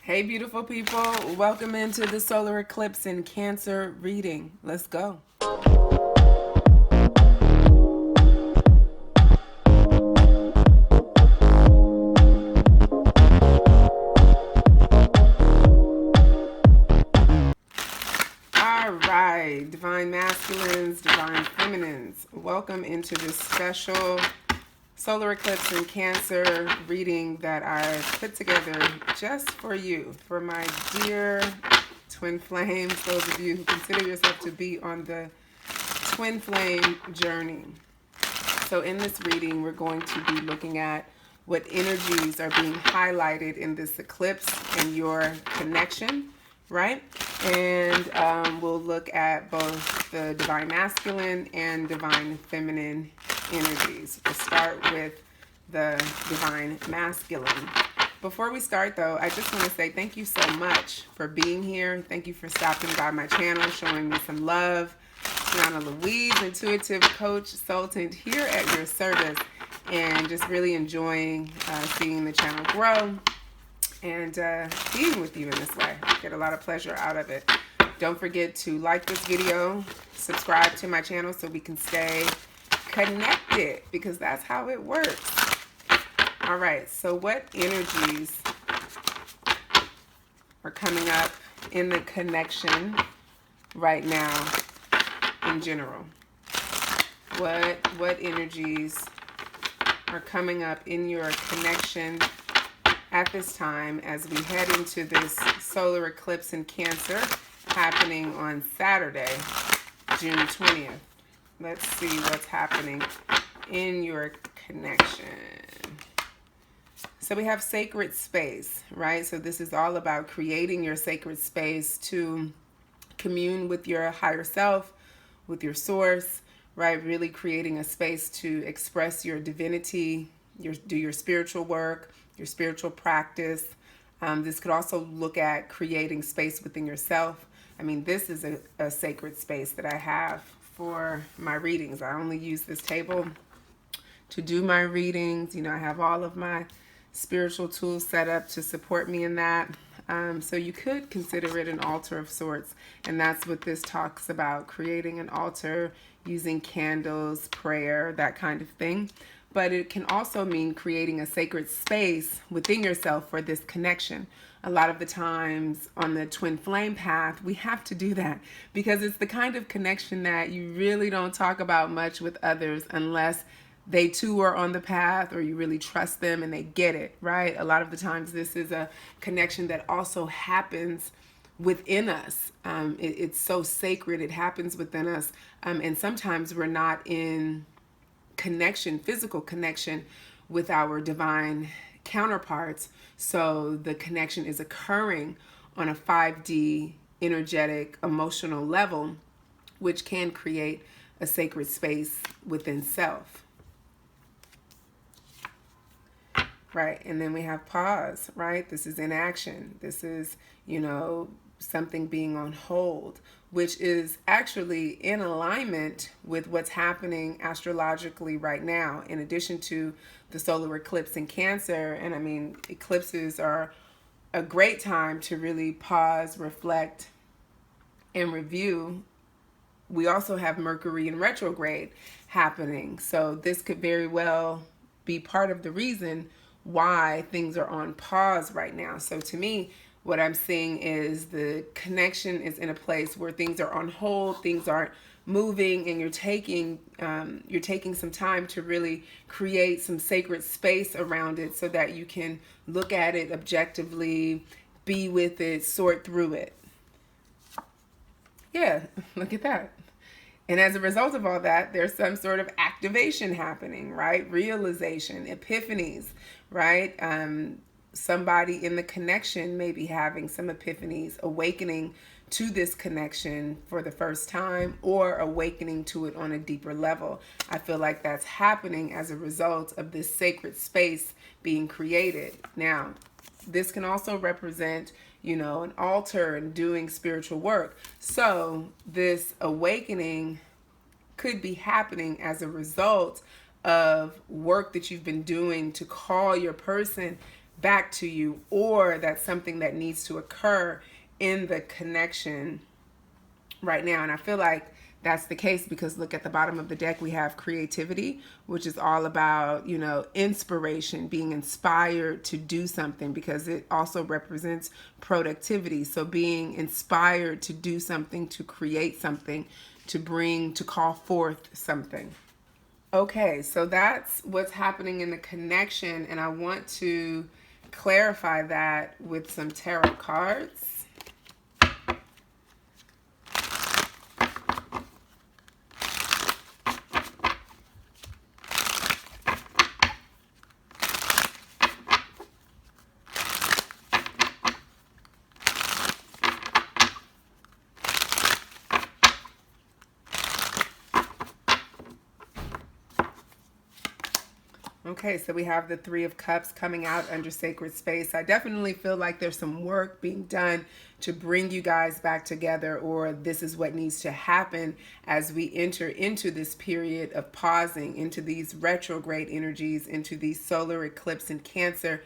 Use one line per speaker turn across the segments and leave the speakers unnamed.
Hey, beautiful people. Welcome into the solar eclipse in Cancer reading. Let's go. All right, divine masculines, divine feminines. Welcome into this special solar eclipse in Cancer reading that I put together just for you, for my dear twin flames, those of you who consider yourself to be on the twin flame journey. So in this reading, we're going to be looking at what energies are being highlighted in this eclipse and your connection, right? And we'll look at both the divine masculine and divine feminine energies. We'll start with the divine masculine. Before we start, though, I just want to say thank you so much for being here. Thank you for stopping by my channel, showing me some love. Yana Louise, intuitive coach, consultant, here at your service, and just really enjoying seeing the channel grow and being with you in this way. Get a lot of pleasure out of it. Don't forget to like this video, subscribe to my channel so we can stay connected, because that's how it works. All right, so what energies are coming up in the connection right now in general? What energies are coming up in your connection at this time as we head into this solar eclipse in Cancer happening on Saturday, June 20th? Let's see what's happening in your connection. So we have sacred space, right? So this is all about creating your sacred space to commune with your higher self, with your source, right? Really creating a space to express your divinity, do your spiritual work, your spiritual practice. This could also look at creating space within yourself. I mean, this is a sacred space that I have for my readings. I only use this table to do my readings. You know, I have all of my spiritual tools set up to support me in that. So you could consider it an altar of sorts. And that's what this talks about, creating an altar using candles, prayer, that kind of thing. But it can also mean creating a sacred space within yourself for this connection. A lot of the times on the twin flame path, we have to do that because it's the kind of connection that you really don't talk about much with others unless they too are on the path or you really trust them and they get it, right? A lot of the times this is a connection that also happens within us. It's so sacred, it happens within us. And sometimes we're not in connection, physical connection with our divine counterparts. So the connection is occurring on a 5D energetic, emotional level, which can create a sacred space within self. Right, and then we have pause, right? This is inaction. This is, you know, something being on hold, which is actually in alignment with what's happening astrologically right now, in addition to the solar eclipse in Cancer. And I mean, eclipses are a great time to really pause, reflect, and review. We also have Mercury in retrograde happening. So this could very well be part of the reason why things are on pause right now. So to me, what I'm seeing is the connection is in a place where things are on hold, things aren't moving, and you're taking some time to really create some sacred space around it so that you can look at it objectively, be with it, sort through it. Yeah, look at that. And as a result of all that, there's some sort of activation happening, right? Realization, epiphanies, right? Somebody in the connection may be having some epiphanies, awakening to this connection for the first time or awakening to it on a deeper level. I feel like that's happening as a result of this sacred space being created. Now, this can also represent, you know, an altar and doing spiritual work. So this awakening could be happening as a result of work that you've been doing to call your person back to you, or that's something that needs to occur in the connection right now. And I feel like that's the case because look at the bottom of the deck, we have creativity, which is all about, you know, inspiration, being inspired to do something, because it also represents productivity. So being inspired to do something, to create something, to call forth something. Okay, so that's what's happening in the connection, and I want to clarify that with some tarot cards. Okay, so we have the Three of Cups coming out under sacred space. I definitely feel like there's some work being done to bring you guys back together, or this is what needs to happen as we enter into this period of pausing, into these retrograde energies, into these solar eclipse and Cancer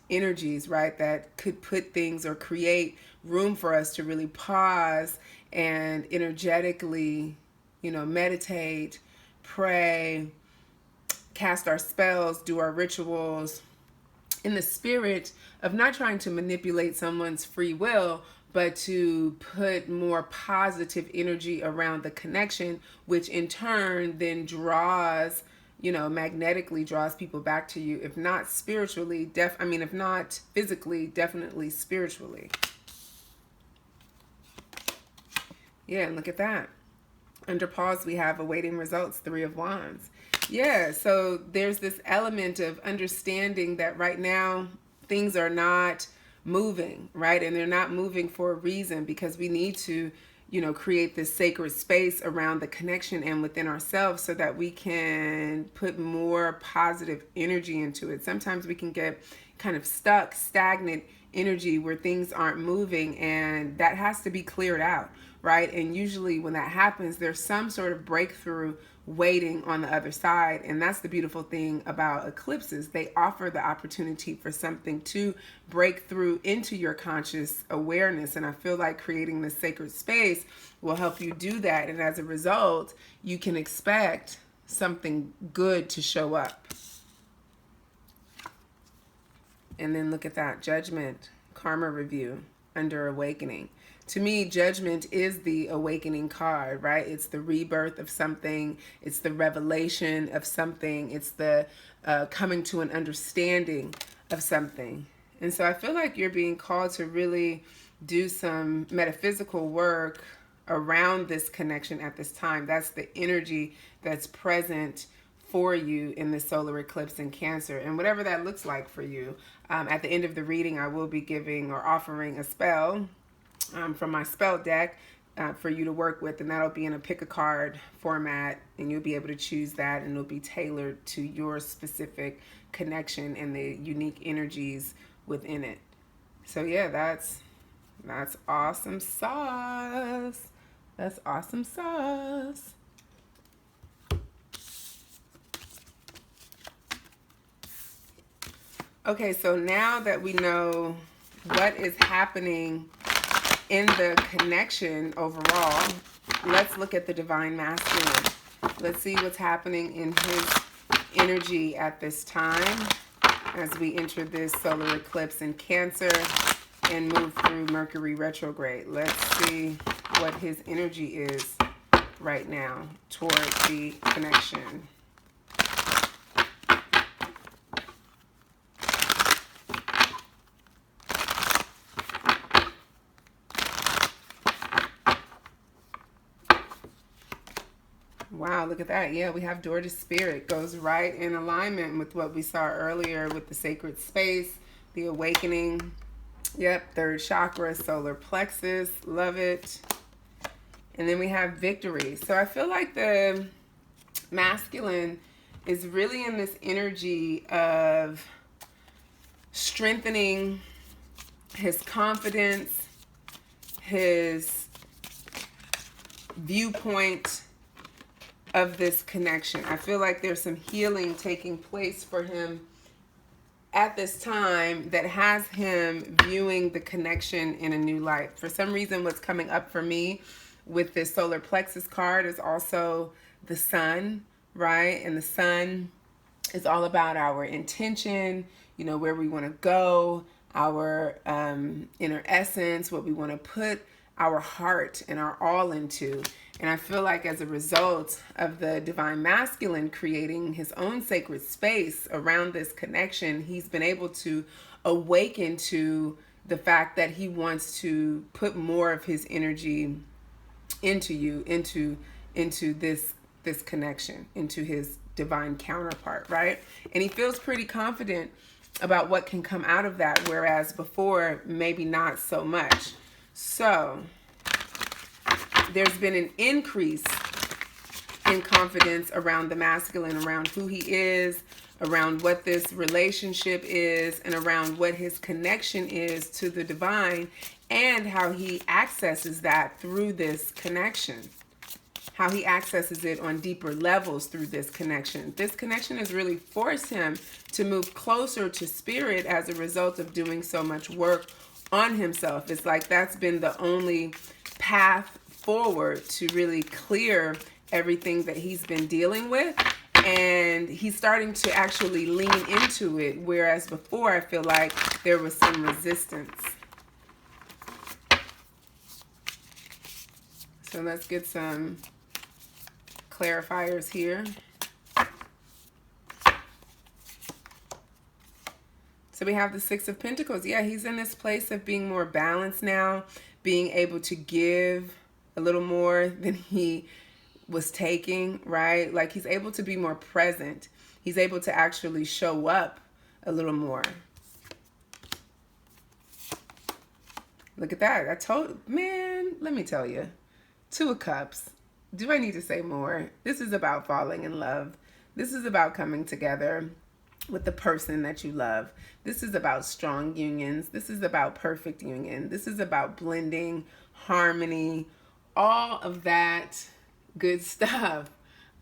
energies, right? That could put things or create room for us to really pause and energetically, you know, meditate, pray, cast our spells, do our rituals in the spirit of not trying to manipulate someone's free will, but to put more positive energy around the connection, which in turn then draws, you know, magnetically draws people back to you, if not spiritually, if not physically, definitely spiritually. Yeah, and look at that. Under pause, we have awaiting results, Three of Wands. Yeah, so there's this element of understanding that right now things are not moving, right? And they're not moving for a reason, because we need to, you know, create this sacred space around the connection and within ourselves so that we can put more positive energy into it. Sometimes we can get kind of stuck, stagnant energy where things aren't moving, and that has to be cleared out, right? And usually when that happens, there's some sort of breakthrough waiting on the other side. And that's the beautiful thing about eclipses. They offer the opportunity for something to break through into your conscious awareness. And I feel like creating this sacred space will help you do that. And as a result, you can expect something good to show up. And then look at that, Judgment, Karma Review, under Awakening. To me, Judgment is the awakening card, right? It's the rebirth of something. It's the revelation of something. It's the coming to an understanding of something. And so I feel like you're being called to really do some metaphysical work around this connection at this time. That's the energy that's present for you in the solar eclipse in Cancer, and whatever that looks like for you. At the end of the reading, I will be giving or offering a spell from my spell deck for you to work with, and that'll be in a pick a card format, and you'll be able to choose that, and it'll be tailored to your specific connection and the unique energies within it. So yeah, that's awesome sauce. That's awesome sauce. Okay, so now that we know what is happening in the connection overall, let's look at the Divine Masculine. Let's see what's happening in his energy at this time as we enter this solar eclipse in Cancer and move through Mercury retrograde. Let's see what his energy is right now towards the connection. Wow, look at that. Yeah, we have Door to Spirit. Goes right in alignment with what we saw earlier with the sacred space, the awakening. Yep, third chakra, solar plexus. Love it. And then we have Victory. So I feel like the masculine is really in this energy of strengthening his confidence, his viewpoint of this connection. I feel like there's some healing taking place for him at this time that has him viewing the connection in a new light. For some reason, what's coming up for me with this solar plexus card is also the sun, right? And the sun is all about our intention, you know, where we want to go, our inner essence, what we want to put our heart and our all into. And I feel like as a result of the divine masculine creating his own sacred space around this connection, he's been able to awaken to the fact that he wants to put more of his energy into you, into this connection, into his divine counterpart, right? And he feels pretty confident about what can come out of that, whereas before, maybe not so much. So there's been an increase in confidence around the masculine, around who he is, around what this relationship is, and around what his connection is to the divine, and how he accesses that through this connection. How he accesses it on deeper levels through this connection. This connection has really forced him to move closer to spirit as a result of doing so much work on himself. It's like that's been the only path forward to really clear everything that he's been dealing with. And he's starting to actually lean into it, whereas before I feel like there was some resistance. So let's get some clarifiers here. So we have the Six of Pentacles. Yeah, he's in this place of being more balanced now, being able to give a little more than he was taking, right? Like he's able to be more present. He's able to actually show up a little more. Look at that. Man, let me tell you. Two of Cups. Do I need to say more? This is about falling in love. This is about coming together with the person that you love. This is about strong unions. This is about perfect union. This is about blending, harmony, all of that good stuff.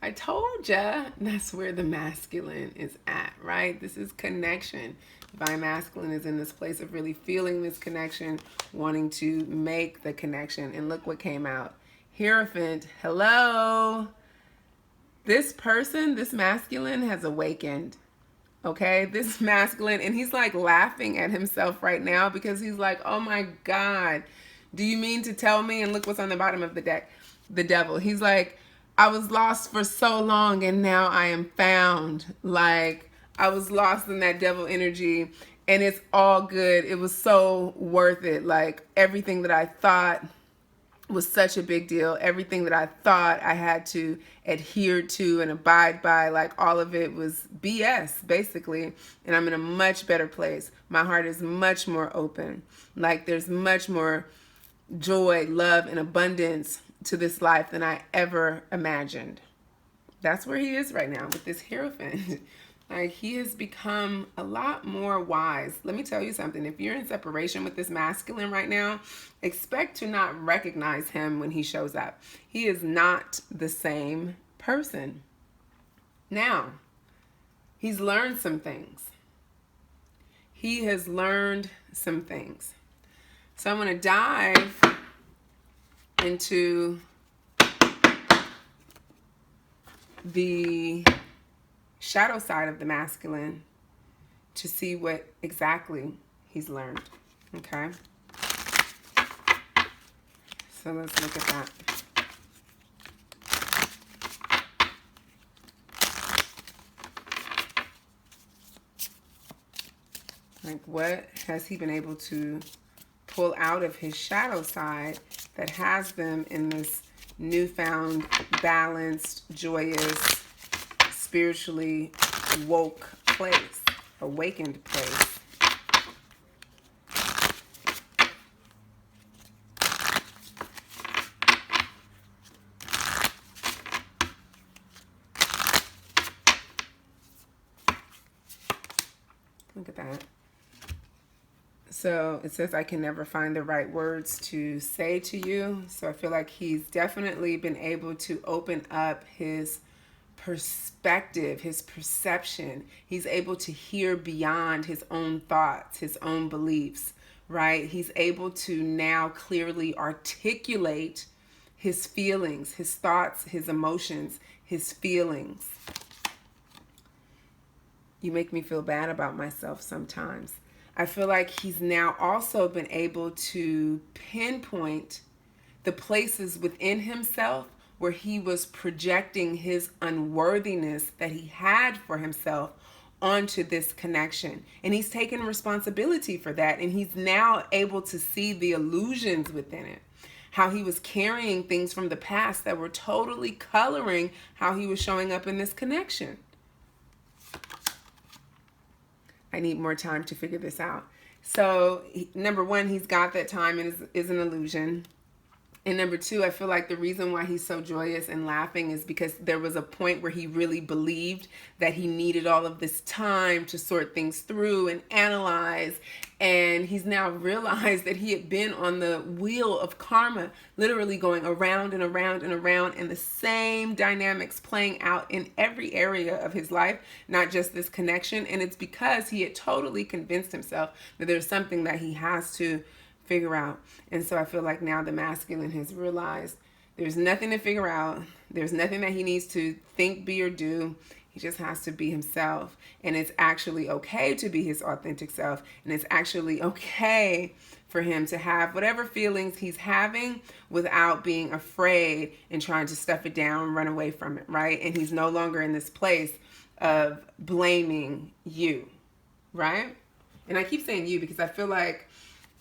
I told ya, that's where the masculine is at, right? This is connection. Divine masculine is in this place of really feeling this connection, wanting to make the connection. And look what came out. Hierophant, hello. This person, this masculine has awakened. Okay, this masculine, and he's like laughing at himself right now because he's like, oh my God, do you mean to tell me? And look what's on the bottom of the deck, the devil. He's like, I was lost for so long and now I am found. Like I was lost in that devil energy and it's all good. It was so worth it. Like everything that I thought was such a big deal. Everything that I thought I had to adhere to and abide by, like all of it was BS basically. And I'm in a much better place. My heart is much more open. Like there's much more joy, love, and abundance to this life than I ever imagined. That's where he is right now with this Hierophant. Like he has become a lot more wise. Let me tell you something. If you're in separation with this masculine right now, expect to not recognize him when he shows up. He is not the same person. Now, he's learned some things. He has learned some things. So I'm going to dive into the shadow side of the masculine to see what exactly he's learned. Okay, so let's look at that. Like what has he been able to pull out of his shadow side that has them in this newfound, balanced, joyous, spiritually woke place, awakened place. Look at that. So it says, I can never find the right words to say to you. So I feel like he's definitely been able to open up his perspective, his perception. He's able to hear beyond his own thoughts, his own beliefs, right? He's able to now clearly articulate his feelings, his thoughts, his emotions, his feelings. You make me feel bad about myself sometimes. I feel like he's now also been able to pinpoint the places within himself where he was projecting his unworthiness that he had for himself onto this connection. And he's taken responsibility for that. And he's now able to see the illusions within it. How he was carrying things from the past that were totally coloring how he was showing up in this connection. I need more time to figure this out. So, number one, he's got that time and is an illusion. And number two, I feel like the reason why he's so joyous and laughing is because there was a point where he really believed that he needed all of this time to sort things through and analyze. And he's now realized that he had been on the wheel of karma, literally going around and around and around, and the same dynamics playing out in every area of his life, not just this connection. And it's because he had totally convinced himself that there's something that he has to figure out. And so I feel like now the masculine has realized there's nothing to figure out. There's nothing that he needs to think, be, or do. He just has to be himself. And it's actually okay to be his authentic self. And it's actually okay for him to have whatever feelings he's having without being afraid and trying to stuff it down and run away from it, right? And he's no longer in this place of blaming you, right? And I keep saying you because I feel like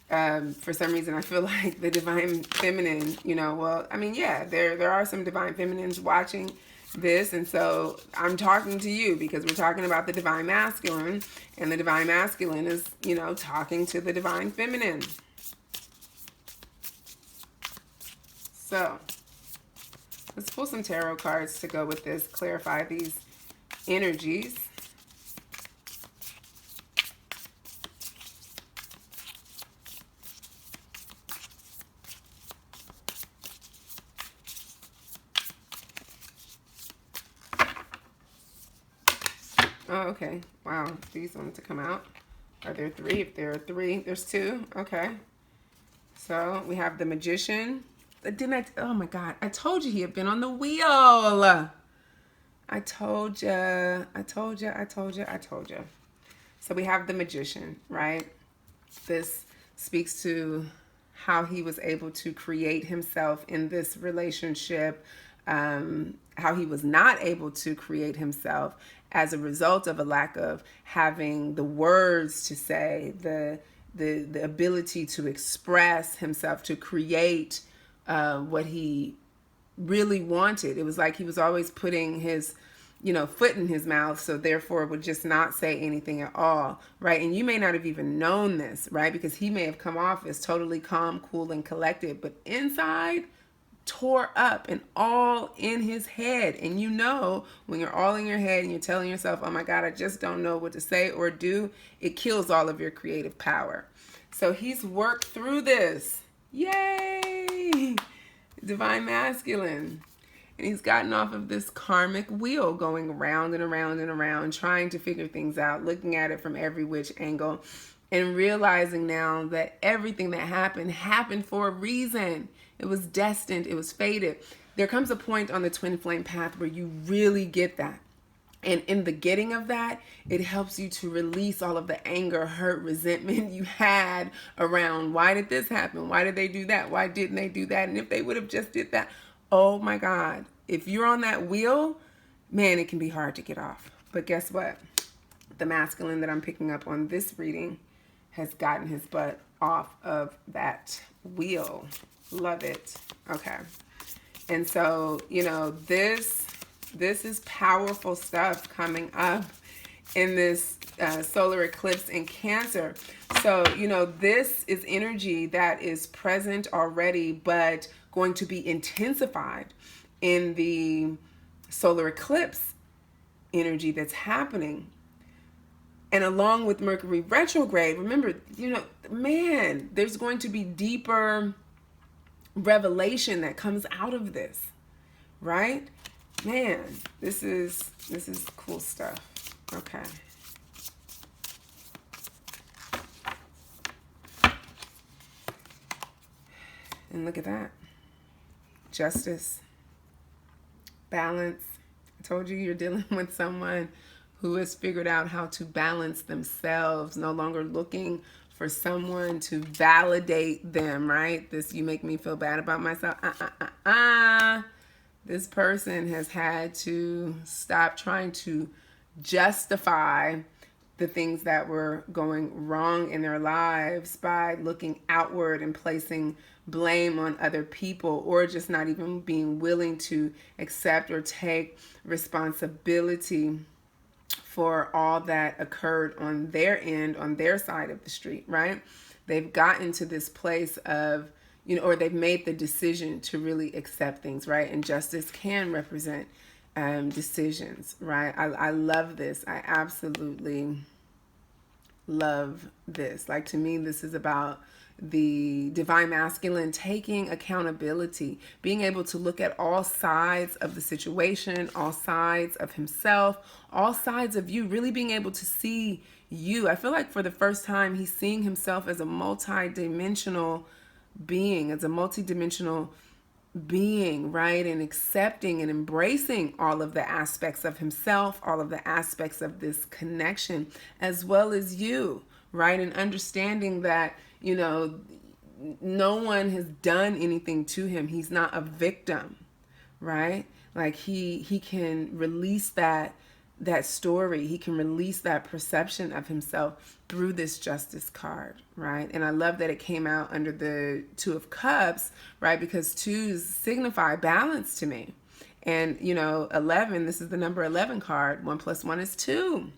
for some reason, I feel like the divine feminine, there are some divine feminines watching this. And so I'm talking to you because we're talking about the divine masculine, and the divine masculine is, talking to the divine feminine. So let's pull some tarot cards to go with this, clarify these energies. Oh, okay. Wow. These wanted to come out. Are there three? If there are three, there's two. Okay. So we have the Magician. Oh my God. I told you he had been on the wheel. I told you. So we have the Magician, right? This speaks to how he was able to create himself in this relationship, how he was not able to create himself as a result of a lack of having the words to say, the ability to express himself, to create what he really wanted. It was like he was always putting his foot in his mouth, so therefore would just not say anything at all, right? And you may not have even known this, right? Because he may have come off as totally calm, cool, and collected, but inside, tore up and all in his head. And when you're all in your head and you're telling yourself, oh my God, I just don't know what to say or do, it kills all of your creative power. So he's worked through this. Yay! Divine masculine. And he's gotten off of this karmic wheel going around and around and around, trying to figure things out, looking at it from every which angle, and realizing now that everything that happened for a reason. It was destined. It was fated. There comes a point on the twin flame path where you really get that. And in the getting of that, it helps you to release all of the anger, hurt, resentment you had around why did this happen? Why did they do that? Why didn't they do that? And if they would have just did that, oh my God. If you're on that wheel, man, it can be hard to get off. But guess what? The masculine that I'm picking up on this reading has gotten his butt off of that wheel. Love it. Okay. And so, this is powerful stuff coming up in this solar eclipse in Cancer. So, this is energy that is present already, but going to be intensified in the solar eclipse energy that's happening. And along with Mercury retrograde, remember, there's going to be deeper revelation that comes out of this, right? Man, this is cool stuff. Okay. And look at that. Justice. Balance. I told you you're dealing with someone who has figured out how to balance themselves, no longer looking for someone to validate them, right? This, you make me feel bad about myself. This person has had to stop trying to justify the things that were going wrong in their lives by looking outward and placing blame on other people, or just not even being willing to accept or take responsibility for all that occurred on their end, on their side of the street, right? They've gotten to this place of, or they've made the decision to really accept things, right? And justice can represent decisions, right? I love this. I absolutely love this. Like, to me, this is about the divine masculine taking accountability, being able to look at all sides of the situation, all sides of himself, all sides of you, really being able to see you. I feel like for the first time, he's seeing himself as a multi-dimensional being, right? And accepting and embracing all of the aspects of himself, all of the aspects of this connection, as well as you, right? And understanding that, no one has done anything to him. He's not a victim, right? Like he can release that story. He can release that perception of himself through this justice card, right? And I love that it came out under the Two of Cups, right? Because twos signify balance to me. And, 11, this is the number 11 card. 1 + 1 is 2.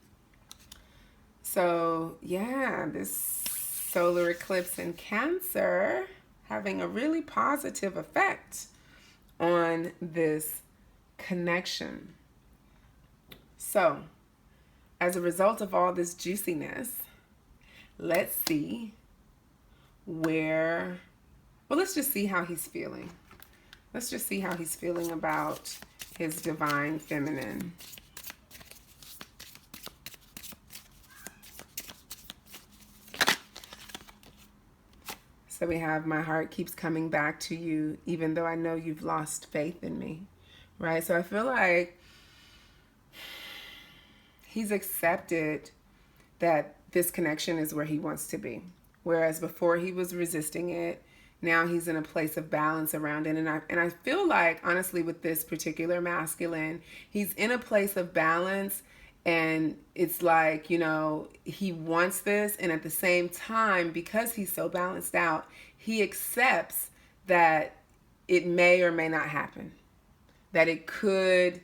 So, yeah, this solar eclipse in Cancer having a really positive effect on this connection. So, as a result of all this juiciness, let's see let's just see how he's feeling. Let's just see how he's feeling about his divine feminine. So we have, my heart keeps coming back to you, even though I know you've lost faith in me, right? So I feel like he's accepted that this connection is where he wants to be. Whereas before he was resisting it, now he's in a place of balance around it. And I feel like, honestly, with this particular masculine, he's in a place of balance. And it's like, he wants this. And at the same time, because he's so balanced out, he accepts that it may or may not happen. That it could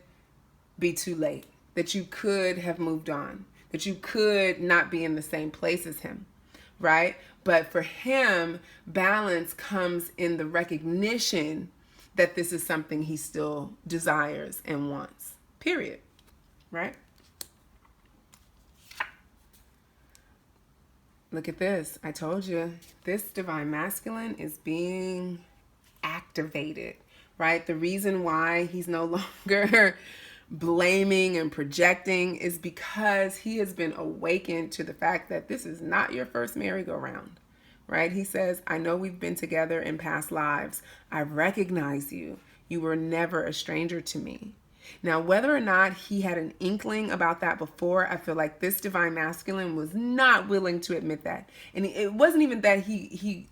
be too late. That you could have moved on. That you could not be in the same place as him. Right? But for him, balance comes in the recognition that this is something he still desires and wants. Period. Right? Look at this. I told you, this divine masculine is being activated, right? The reason why he's no longer blaming and projecting is because he has been awakened to the fact that this is not your first merry-go-round, right? He says, I know we've been together in past lives. I recognize you. You were never a stranger to me. Now, whether or not he had an inkling about that before, I feel like this divine masculine was not willing to admit that. And it wasn't even that he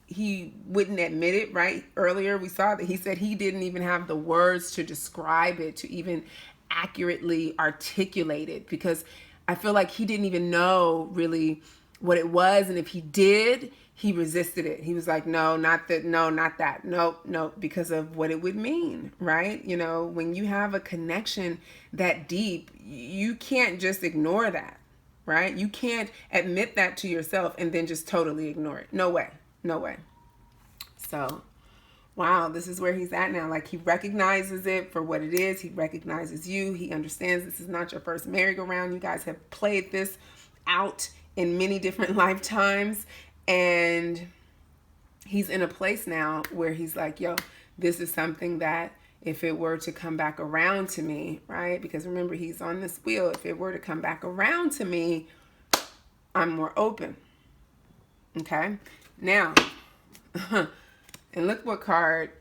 wouldn't admit it, right? Earlier we saw that he said he didn't even have the words to describe it, to even accurately articulate it, because I feel like he didn't even know really what it was. And if he did, he resisted it. He was like, no, not that. No, not that. Nope, because of what it would mean, right? When you have a connection that deep, you can't just ignore that, right? You can't admit that to yourself and then just totally ignore it. No way. So, wow, this is where he's at now. Like, he recognizes it for what it is. He recognizes you. He understands this is not your first merry-go-round. You guys have played this out in many different lifetimes. And he's in a place now where he's like, yo, this is something that if it were to come back around to me, right? Because remember, he's on this wheel. If it were to come back around to me, I'm more open. Okay? Now, and look what card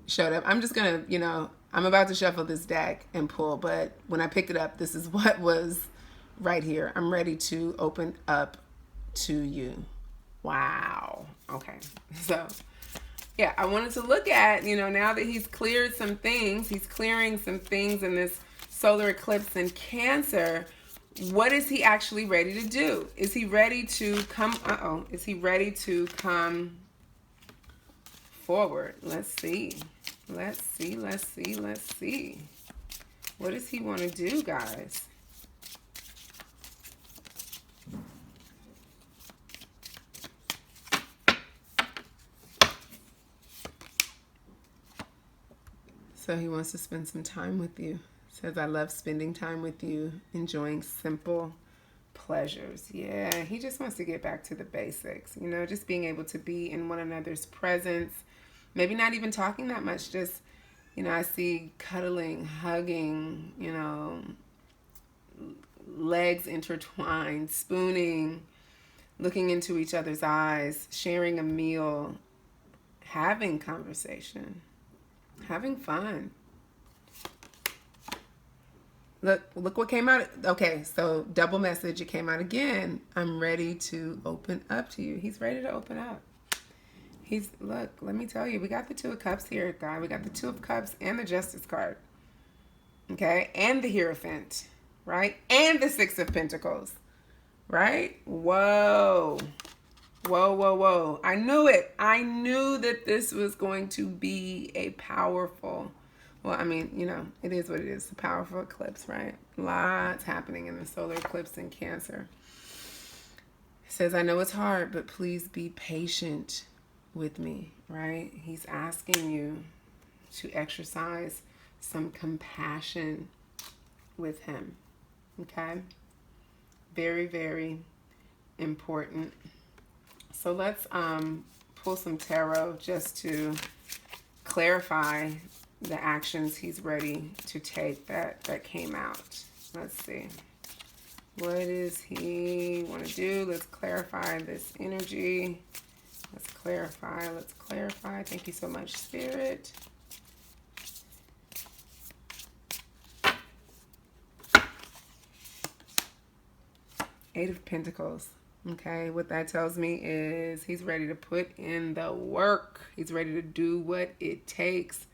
showed up. I'm just going to, I'm about to shuffle this deck and pull, but when I picked it up, this is what was right here. I'm ready to open up to you. Wow. Okay. So, yeah, I wanted to look at, now that he's cleared some things, he's clearing some things in this solar eclipse in Cancer. What is he actually ready to do? Is he ready to come, is he ready to come forward? Let's see. Let's see. What does he want to do, guys? So he wants to spend some time with you. Says, I love spending time with you, enjoying simple pleasures. Yeah, he just wants to get back to the basics, just being able to be in one another's presence. Maybe not even talking that much, just, I see cuddling, hugging, legs intertwined, spooning, looking into each other's eyes, sharing a meal, having conversation, having fun. Look what came out. Okay, so double message. It came out again. I'm ready to open up to you. He's ready to open up. Look, let me tell you, we got the Two of Cups here, guy. We got the Two of Cups and the Justice card. Okay, and the Hierophant, right? And the Six of Pentacles, right? Whoa. I knew it. I knew that this was going to be a powerful, it is what it is. A powerful eclipse, right? Lots happening in the solar eclipse in Cancer. It says, I know it's hard, but please be patient with me, right? He's asking you to exercise some compassion with him, okay? Very, very important. So let's pull some tarot just to clarify the actions he's ready to take that came out. Let's see. What does he want to do? Let's clarify this energy. Let's clarify. Thank you so much, Spirit. Eight of Pentacles. Okay, what that tells me is he's ready to put in the work. He's ready to do what it takes.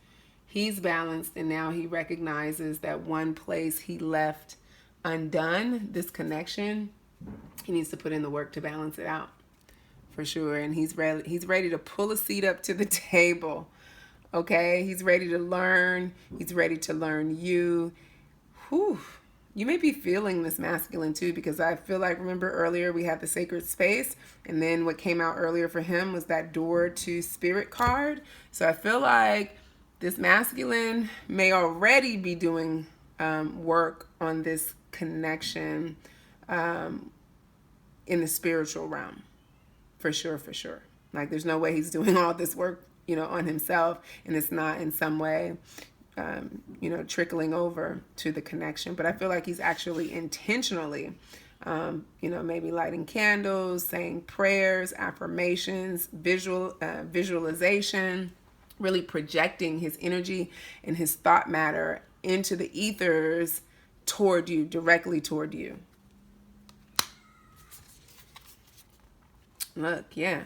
He's balanced, and now he recognizes that one place he left undone, this connection, he needs to put in the work to balance it out, for sure. And he's ready to pull a seat up to the table. Okay, he's ready to learn. He's ready to learn you. Whew. You may be feeling this masculine too, because I feel like, remember earlier we had the sacred space, and then what came out earlier for him was that door to spirit card. So I feel like this masculine may already be doing work on this connection in the spiritual realm, for sure. Like, there's no way he's doing all this work, on himself, and it's not in some way trickling over to the connection. But I feel like he's actually intentionally, maybe lighting candles, saying prayers, affirmations, visualization, really projecting his energy and his thought matter into the ethers toward you, directly toward you. Look, yeah.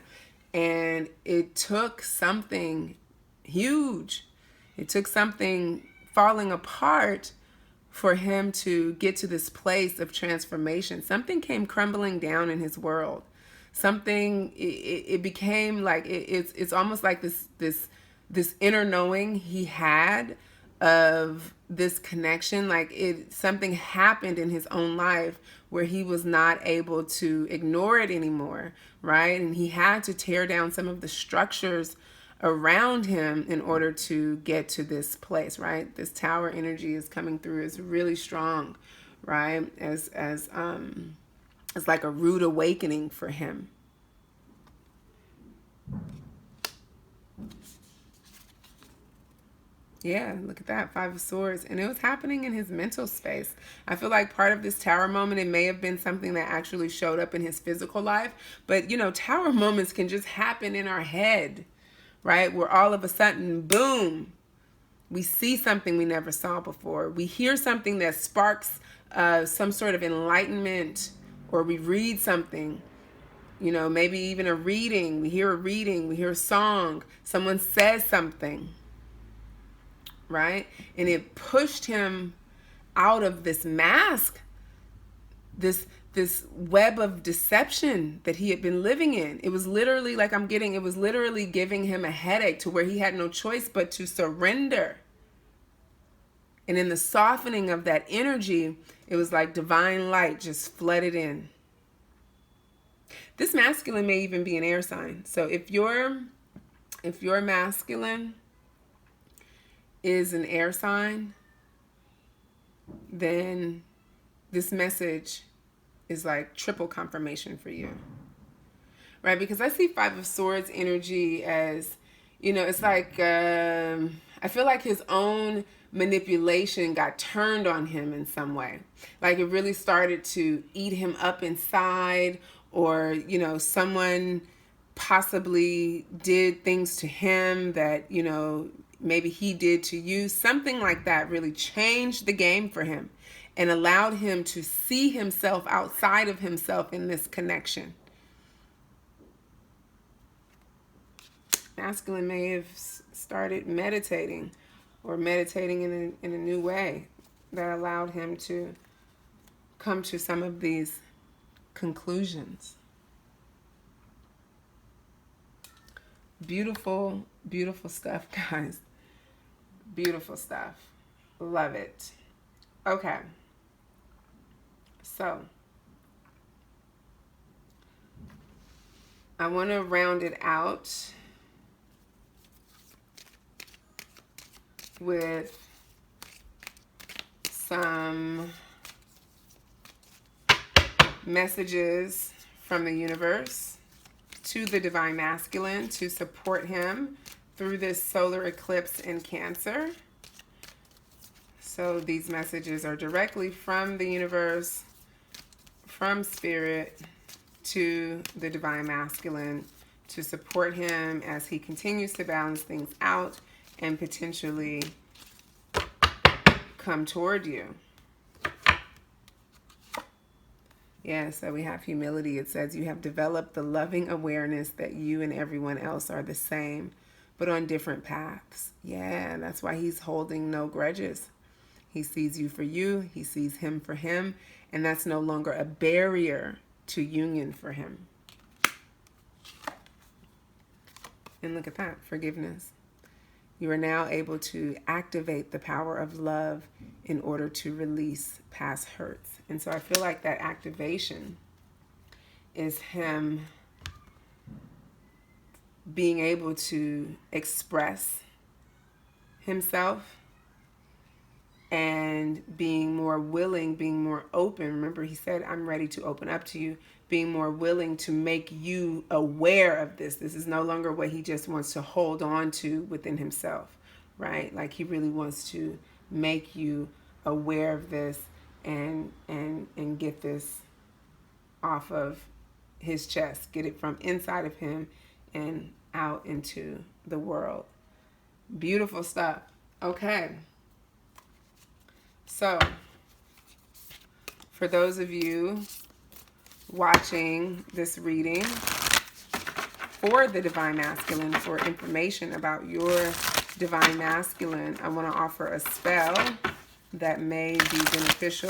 And it took something huge. It took something falling apart for him to get to this place of transformation. Something came crumbling down in his world. Something, it became like, it's almost like this inner knowing he had of this connection. Like, something happened in his own life where he was not able to ignore it anymore, right? And he had to tear down some of the structures around him in order to get to this place, right? This tower energy is coming through, is really strong, right? As it's like a rude awakening for him. Yeah, look at that, Five of Swords. And it was happening in his mental space. I feel like part of this tower moment, it may have been something that actually showed up in his physical life. But, you know, tower moments can just happen in our head, right? Where all of a sudden, boom, we see something we never saw before. We hear something that sparks some sort of enlightenment, or we read something, you know, maybe even a reading. We hear a reading, we hear a song, someone says something, right? And it pushed him out of this mask, this web of deception that he had been living in. It was literally like it was literally giving him a headache to where he had no choice but to surrender. And in the softening of that energy, it was like divine light just flooded in. This masculine may even be an air sign. So if your masculine is an air sign, then this message is like triple confirmation for you, right? Because I see Five of Swords energy as, you know, it's like, I feel like his own manipulation got turned on him in some way. Like it really started to eat him up inside, or, you know, someone possibly did things to him that, you know, maybe he did to you. Something like that really changed the game for him and allowed him to see himself outside of himself in this connection. Masculine may have started meditating, or meditating in a new way that allowed him to come to some of these conclusions. Beautiful, beautiful stuff, guys. Beautiful stuff. Love it. Okay. So, I want to round it out with some messages from the universe to the divine masculine to support him through this solar eclipse in Cancer. So these messages are directly from the universe, from spirit, to the divine masculine to support him as he continues to balance things out and potentially come toward you. Yeah, so we have humility. It says you have developed the loving awareness that you and everyone else are the same, but on different paths. Yeah, that's why he's holding no grudges. He sees you for you. He sees him for him. And that's no longer a barrier to union for him. And look at that, forgiveness. You are now able to activate the power of love in order to release past hurts. And so I feel like that activation is him being able to express himself and being more willing, being more open. Remember, he said, I'm ready to open up to you. Being more willing to make you aware of this. This is no longer what he just wants to hold on to within himself, right? Like he really wants to make you aware of this and get this off of his chest. Get it from inside of him and out into the world. Beautiful stuff. Okay. So, for those of you watching this reading for the divine masculine, for information about your divine masculine, I want to offer a spell that may be beneficial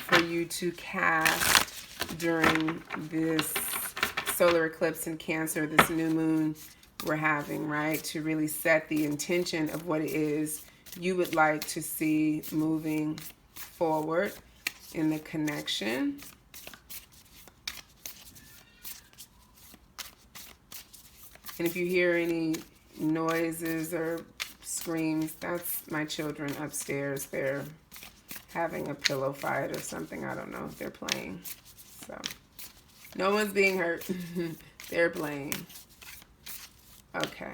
for you to cast during this solar eclipse in Cancer, this new moon we're having, right? To really set the intention of what it is you would like to see moving forward in the connection. And if you hear any noises or screams, that's my children upstairs. They're having a pillow fight or something. I don't know if they're playing. So no one's being hurt. They're playing. Okay.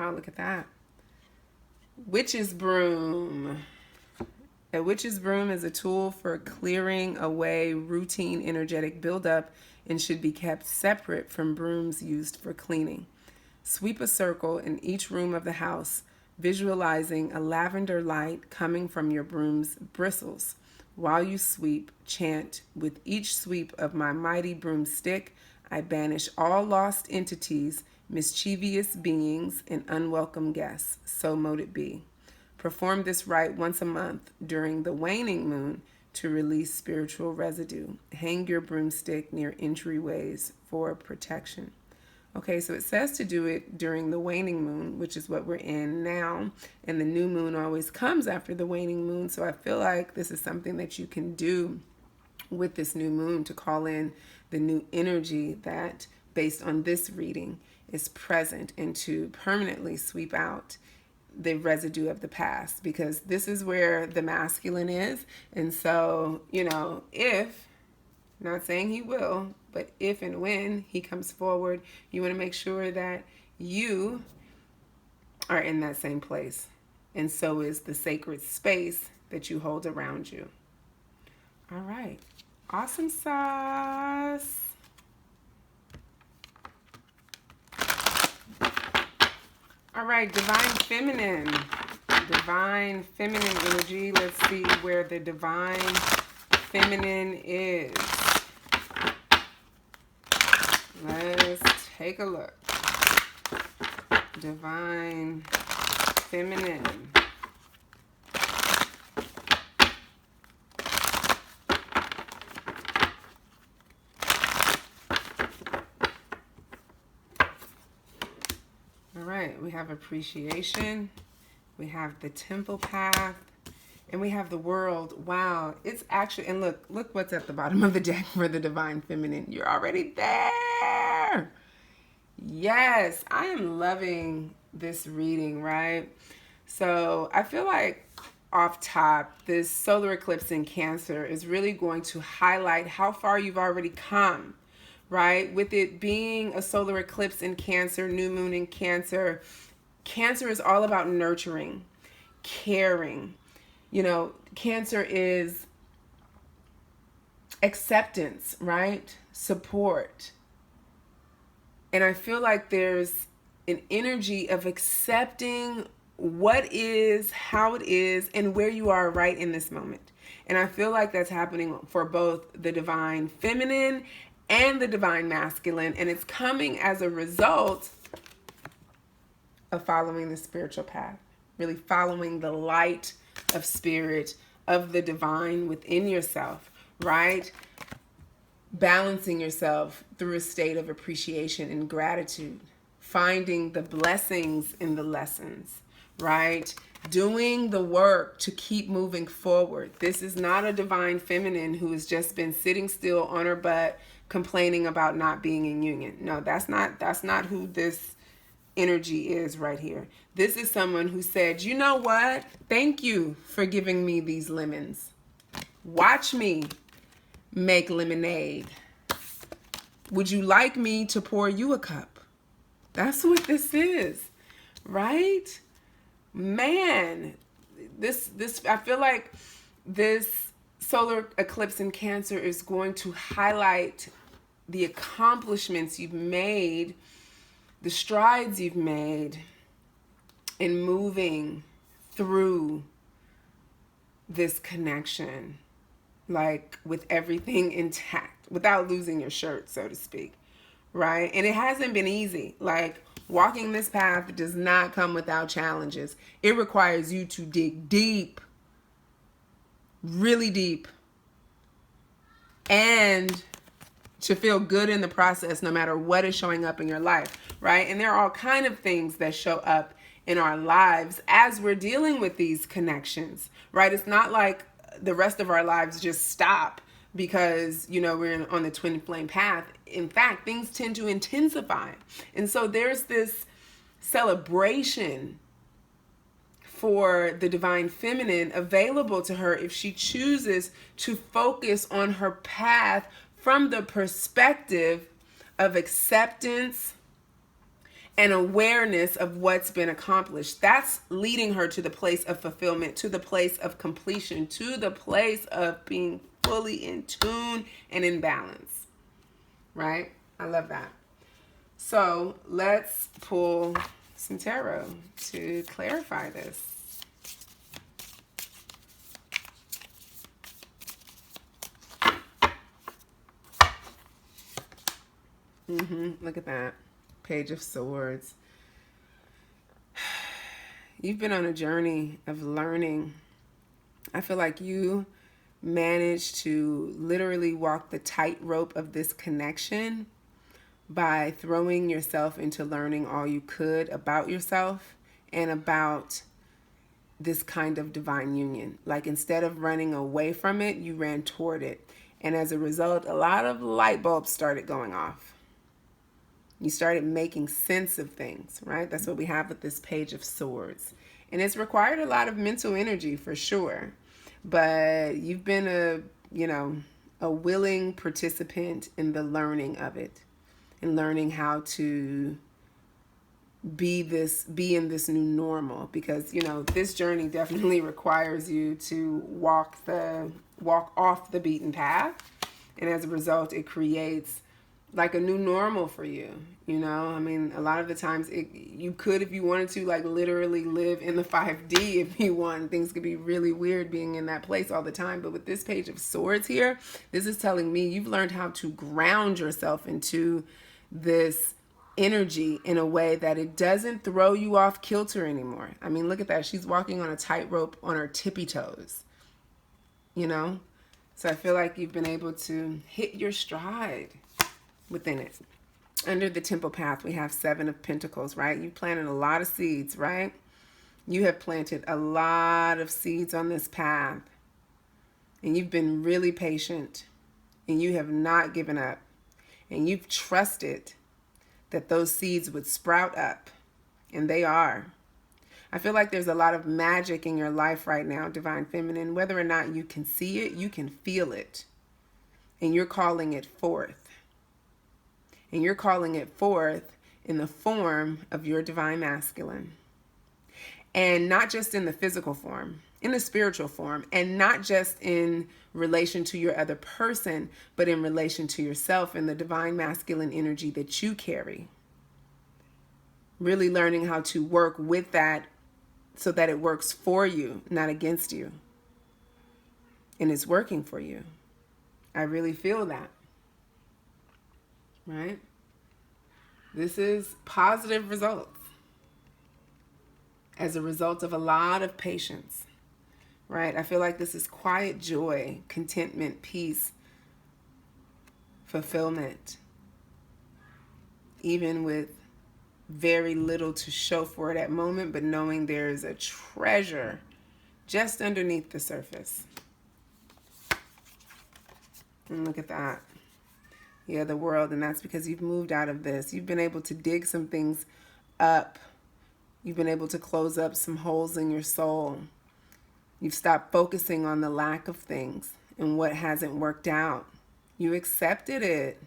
Wow, look at that. Witch's broom. A witch's broom is a tool for clearing away routine energetic buildup and should be kept separate from brooms used for cleaning. Sweep a circle in each room of the house, visualizing a lavender light coming from your broom's bristles. While you sweep, chant, with each sweep of my mighty broomstick, I banish all lost entities, mischievous beings, and unwelcome guests. So mote it be. Perform this rite once a month during the waning moon to release spiritual residue. Hang your broomstick near entryways for protection. Okay, so it says to do it during the waning moon, which is what we're in now. And the new moon always comes after the waning moon. So I feel like this is something that you can do with this new moon to call in the new energy that, based on this reading, is present, and to permanently sweep out the residue of the past, because this is where the masculine is. And so, if, not saying he will, but if and when he comes forward, you want to make sure that you are in that same place. And so is the sacred space that you hold around you. All right. Awesome sauce. All right, divine feminine. Divine feminine energy. Let's see where the divine feminine is. Let's take a look. Divine feminine. All right, we have appreciation. We have the temple path. And we have the world. Wow, it's actually, and look what's at the bottom of the deck for the divine feminine. You're already there. Yes, I am loving this reading, right? So I feel like off top, this solar eclipse in Cancer is really going to highlight how far you've already come, right? With it being a solar eclipse in Cancer, new moon in Cancer, Cancer is all about nurturing, caring. Cancer is acceptance, right? Support. And I feel like there's an energy of accepting what is, how it is, and where you are right in this moment. And I feel like that's happening for both the divine feminine and the divine masculine. And it's coming as a result of following the spiritual path, really following the light of spirit, of the divine within yourself, right? Balancing yourself through a state of appreciation and gratitude, finding the blessings in the lessons, right? Doing the work to keep moving forward. This is not a divine feminine who has just been sitting still on her butt complaining about not being in union. No, that's not who this energy is right here. This is someone who said, you know what? Thank you for giving me these lemons. Watch me make lemonade. Would you like me to pour you a cup? That's what this is, right? Man, this I feel like this solar eclipse in Cancer is going to highlight the accomplishments you've made, the strides you've made in moving through this connection, like with everything intact, without losing your shirt, so to speak, right? And it hasn't been easy. Like, walking this path does not come without challenges. It requires you to dig deep, really deep, and to feel good in the process, no matter what is showing up in your life, right? And there are all kinds of things that show up in our lives as we're dealing with these connections, right? It's not like the rest of our lives just stop because, we're on the twin flame path. In fact, things tend to intensify. And so there's this celebration for the divine feminine available to her if she chooses to focus on her path from the perspective of acceptance and awareness of what's been accomplished. That's leading her to the place of fulfillment, to the place of completion, to the place of being fully in tune and in balance. Right? I love that. So let's pull some tarot to clarify this. Look at that. Page of Swords. You've been on a journey of learning. I feel like you managed to literally walk the tightrope of this connection by throwing yourself into learning all you could about yourself and about this kind of divine union. Like, instead of running away from it, you ran toward it. And as a result, a lot of light bulbs started going off. You started making sense of things, right? That's what we have with this Page of Swords. And it's required a lot of mental energy for sure. But you've been a willing participant in the learning of it, and learning how to be in this new normal, because this journey definitely requires you to walk off the beaten path, and as a result it creates like a new normal for you. I mean, a lot of the times you could, if you wanted to, like literally live in the 5D if you want. Things could be really weird being in that place all the time. But with this Page of Swords here, this is telling me you've learned how to ground yourself into this energy in a way that it doesn't throw you off kilter anymore. I mean, look at that. She's walking on a tightrope on her tippy toes, So I feel like you've been able to hit your stride within it. Under the Temple Path, we have 7 of Pentacles, right? You planted a lot of seeds, right? You have planted a lot of seeds on this path. And you've been really patient. And you have not given up. And you've trusted that those seeds would sprout up. And they are. I feel like there's a lot of magic in your life right now, Divine Feminine. Whether or not you can see it, you can feel it. And you're calling it forth. And you're calling it forth in the form of your Divine Masculine. And not just in the physical form, in the spiritual form. And not just in relation to your other person, but in relation to yourself and the Divine Masculine energy that you carry. Really learning how to work with that so that it works for you, not against you. And it's working for you. I really feel that. Right? This is positive results as a result of a lot of patience, right? I feel like this is quiet joy, contentment, peace, fulfillment, even with very little to show for it at moment, but knowing there's a treasure just underneath the surface. And look at that. Yeah, the World, and that's because you've moved out of this. You've been able to dig some things up. You've been able to close up some holes in your soul. You've stopped focusing on the lack of things and what hasn't worked out. You accepted it,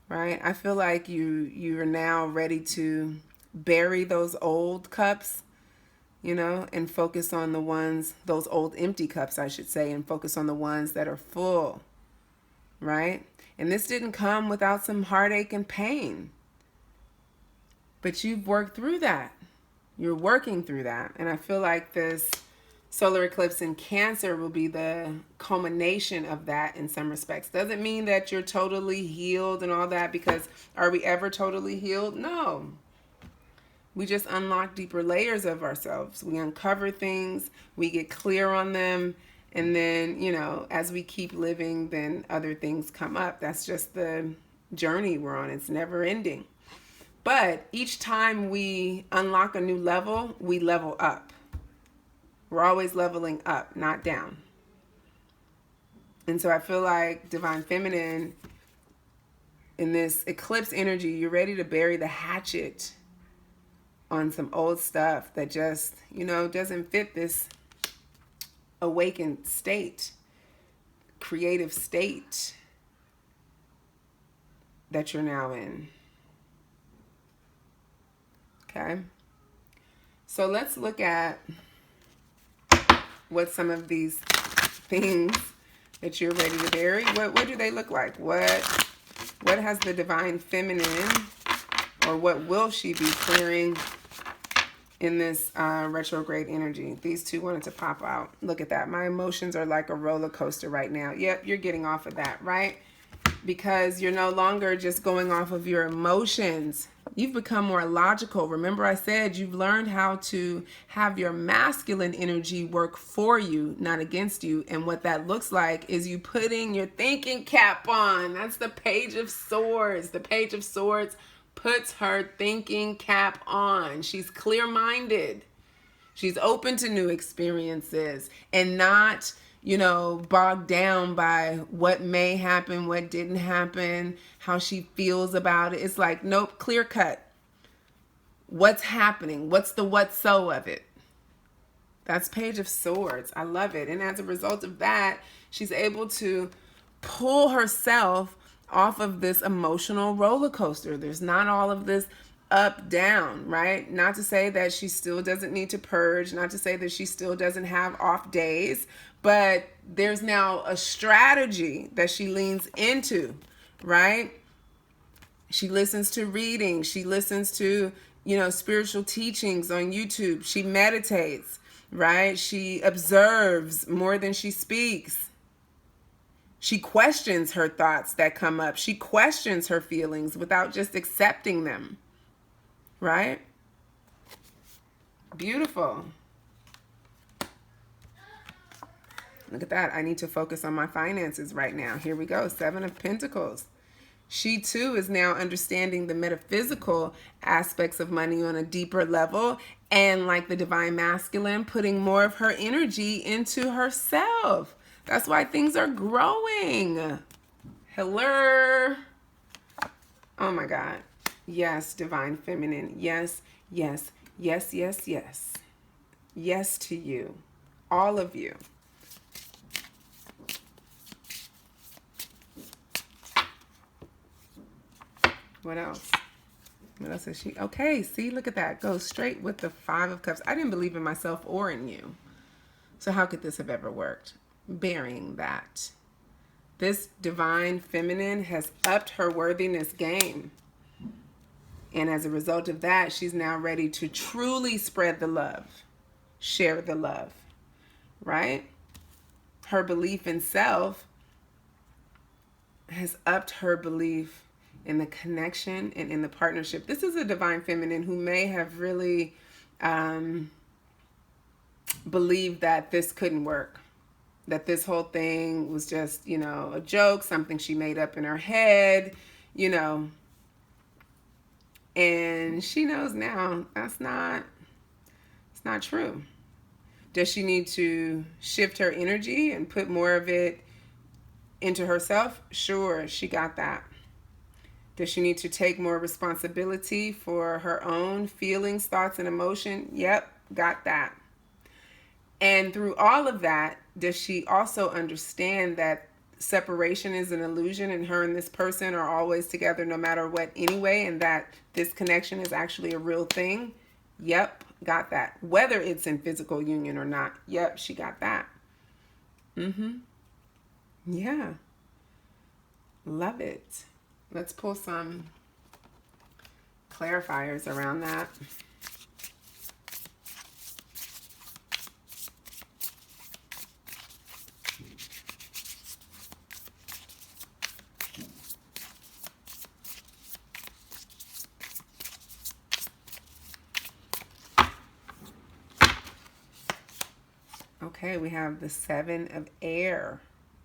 right? I feel like you're now ready to bury those old cups, and focus on the ones, those old empty cups, I should say, and focus on the ones that are full, right? And this didn't come without some heartache and pain. But you've worked through that. You're working through that. And I feel like this solar eclipse in Cancer will be the culmination of that in some respects. Doesn't mean that you're totally healed and all that, because are we ever totally healed? No. We just unlock deeper layers of ourselves. We uncover things. We get clear on them. And then, as we keep living, then other things come up. That's just the journey we're on. It's never ending. But each time we unlock a new level, we level up. We're always leveling up, not down. And so I feel like Divine Feminine, in this eclipse energy, you're ready to bury the hatchet on some old stuff that just, doesn't fit this awakened state, creative state that you're now in. Okay. So let's look at what some of these things that you're ready to bury, what do they look like? What has the divine feminine, or what will she be clearing in this retrograde energy? These two wanted to pop out. Look at that. My emotions are like a roller coaster right now. Yep, you're getting off of that, right? Because you're no longer just going off of your emotions. You've become more logical. Remember I said you've learned how to have your masculine energy work for you, not against you. And what that looks like is you putting your thinking cap on. That's the Page of Swords. The Page of Swords puts her thinking cap on. She's clear-minded. She's open to new experiences and not, bogged down by what may happen, what didn't happen, how she feels about it. It's like, nope, clear cut. What's happening? What's the what so of it? That's Page of Swords. I love it. And as a result of that, she's able to pull herself off of this emotional roller coaster. There's not all of this up, down, right? Not to say that she still doesn't need to purge, not to say that she still doesn't have off days, but there's now a strategy that she leans into, right? She listens to reading. She listens to, spiritual teachings on YouTube. She meditates, right? She observes more than she speaks. She questions her thoughts that come up. She questions her feelings without just accepting them, right? Beautiful. Look at that. I need to focus on my finances right now. Here we go. 7 of Pentacles. She too is now understanding the metaphysical aspects of money on a deeper level, and like the divine masculine, putting more of her energy into herself. That's why things are growing. Hello. Oh my God. Yes, divine feminine. Yes, yes, yes, yes, yes. Yes to you. All of you. What else? What else is she? Okay, see, look at that. Go straight with the 5 of Cups. I didn't believe in myself or in you. So how could this have ever worked? Burying that. This divine feminine has upped her worthiness game. And as a result of that, she's now ready to truly spread the love, share the love, right? Her belief in self has upped her belief in the connection and in the partnership. This is a divine feminine who may have really believed that this couldn't work, that this whole thing was just, a joke, something she made up in her head, and she knows now it's not true. Does she need to shift her energy and put more of it into herself? Sure, she got that. Does she need to take more responsibility for her own feelings, thoughts, and emotion? Yep, got that. And through all of that, does she also understand that separation is an illusion and her and this person are always together no matter what anyway, and that this connection is actually a real thing? Yep, got that. Whether it's in physical union or not. Yep, she got that. Yeah. Love it. Let's pull some clarifiers around that. Okay, we have the 7 of Air,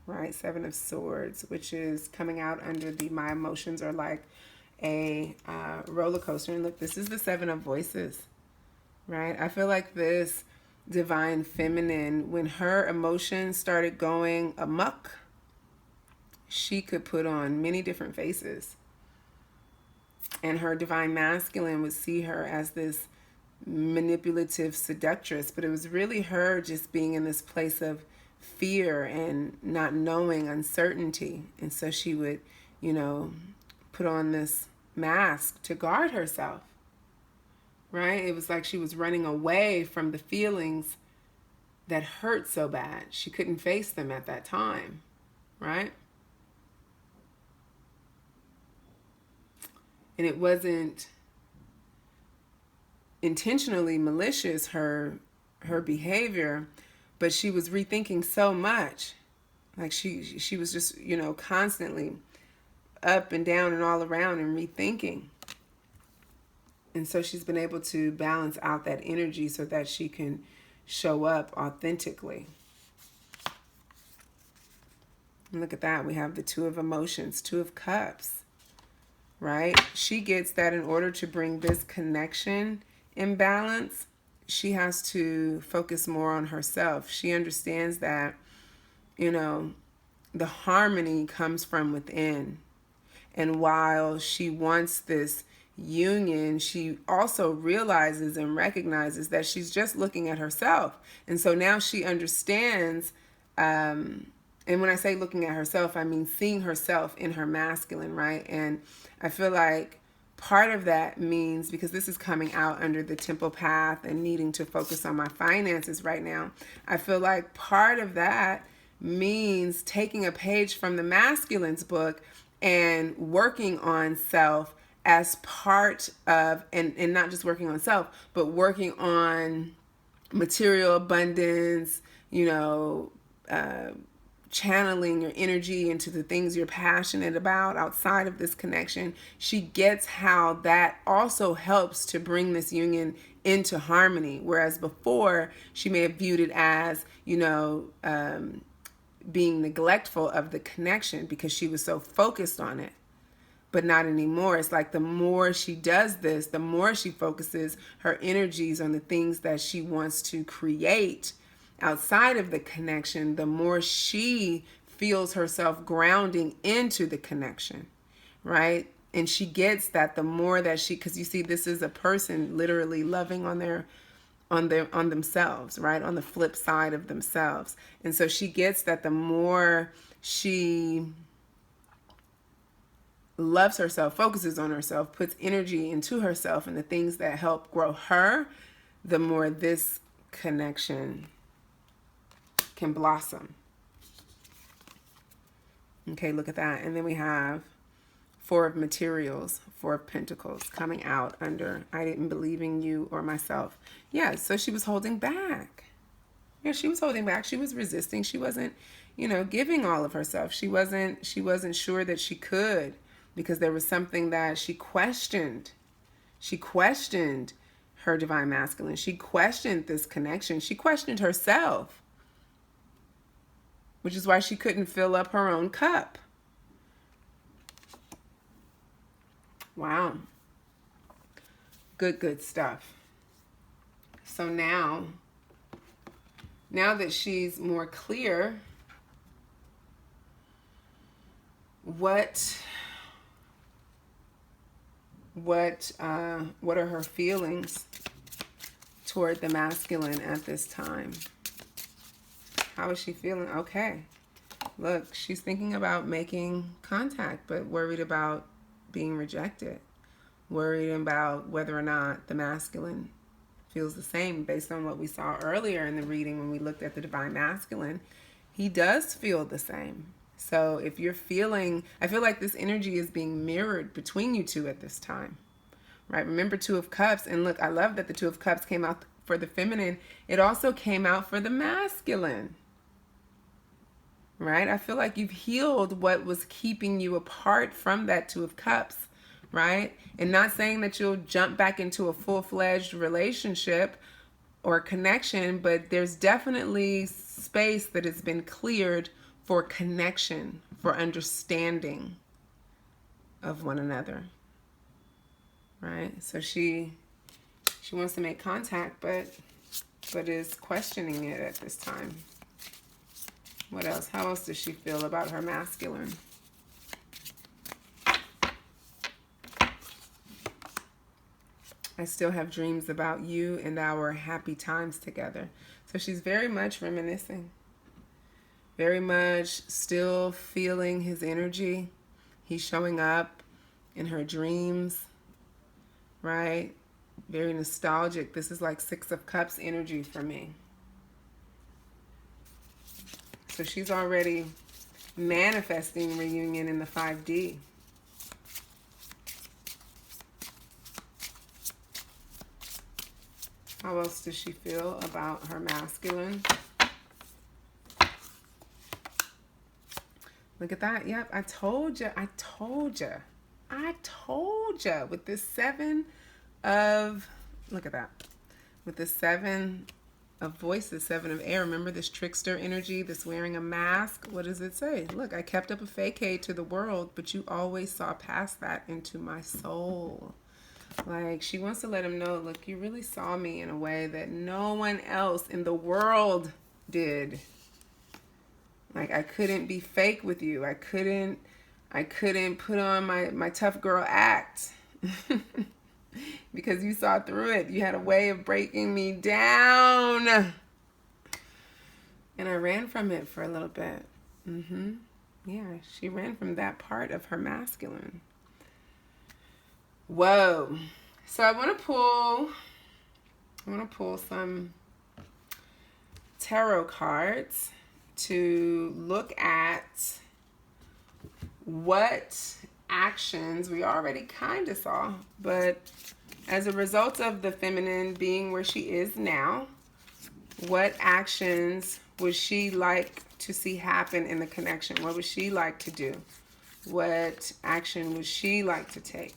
right? 7 of Swords, which is coming out under the my emotions are like a roller coaster. And look, this is the 7 of Voices, right? I feel like this divine feminine, when her emotions started going amok, she could put on many different faces. And her divine masculine would see her as this manipulative seductress, but it was really her just being in this place of fear and not knowing, uncertainty. And so she would, put on this mask to guard herself, right? It was like she was running away from the feelings that hurt so bad. She couldn't face them at that time, right? And it wasn't intentionally malicious, her behavior, but she was rethinking so much. Like she was just, you know, constantly up and down and all around and rethinking. And so she's been able to balance out that energy so that she can show up authentically. And look at that. We have the Two of Emotions, Two of Cups, right? She gets that in order to bring this connection in balance, she has to focus more on herself. She understands that, you know, the harmony comes from within. And while she wants this union, she also realizes and recognizes that she's just looking at herself. And so now she understands, and when I say looking at herself, I mean seeing herself in her masculine, right? And I feel like part of that means, because this is coming out under the temple path and needing to focus on my finances right now, I feel like part of that means taking a page from the masculine's book and working on self as part of, and not just working on self, but working on material abundance, you know, channeling your energy into the things you're passionate about outside of this connection. She gets how that also helps to bring this union into harmony. Whereas before, she may have viewed it as, you know, being neglectful of the connection because she was so focused on it. But not anymore. It's like the more she does this, the more she focuses her energies on the things that she wants to create outside of the connection, the more she feels herself grounding into the connection, right? And she gets that the more that she, because you see, this is a person literally loving on themselves, right? On the flip side of themselves. And so she gets that the more she loves herself, focuses on herself, puts energy into herself and the things that help grow her, the more this connection can blossom. Okay, look at that. And then we have Four of Materials, Four of Pentacles coming out under I didn't believe in you or myself. Yeah, so she was holding back. Yeah, she was holding back. She was resisting. She wasn't, you know, giving all of herself. She wasn't sure that she could, because there was something that she questioned. She questioned her divine masculine. She questioned this connection. She questioned herself, which is why she couldn't fill up her own cup. Wow. Good stuff. So now that she's more clear, what are her feelings toward the masculine at this time? How is she feeling? Okay. Look, she's thinking about making contact, but worried about being rejected. Worried about whether or not the masculine feels the same based on what we saw earlier in the reading when we looked at the divine masculine. He does feel the same. So if you're feeling, I feel like this energy is being mirrored between you two at this time, right? Remember Two of Cups, and look, I love that the Two of Cups came out for the feminine. It also came out for the masculine, right? I feel like you've healed what was keeping you apart from that Two of Cups, right? And not saying that you'll jump back into a full-fledged relationship or connection, but there's definitely space that has been cleared for connection, for understanding of one another, right? So she wants to make contact, but is questioning it at this time. What else? How else does she feel about her masculine? I still have dreams about you and our happy times together. So she's very much reminiscing. Very much still feeling his energy. He's showing up in her dreams, right? Very nostalgic. This is like Six of Cups energy for me. So she's already manifesting reunion in the 5D. How else does she feel about her masculine? Look at that. Yep, I told you. I told you. I told you. With this 7 of, look at that. With the 7 of voices, 7 of air. Remember this trickster energy, this wearing a mask? What does it say? Look, I kept up a facade to the world, but you always saw past that into my soul. Like, she wants to let him know, look, you really saw me in a way that no one else in the world did. Like, I couldn't be fake with you. I couldn't put on my tough girl act. Because you saw through it. You had a way of breaking me down. And I ran from it for a little bit. Yeah, she ran from that part of her masculine. Whoa. So I want to pull some tarot cards to look at what actions we already kind of saw, but as a result of the feminine being where she is now, what actions would she like to see happen in the connection? What would she like to do? What action would she like to take?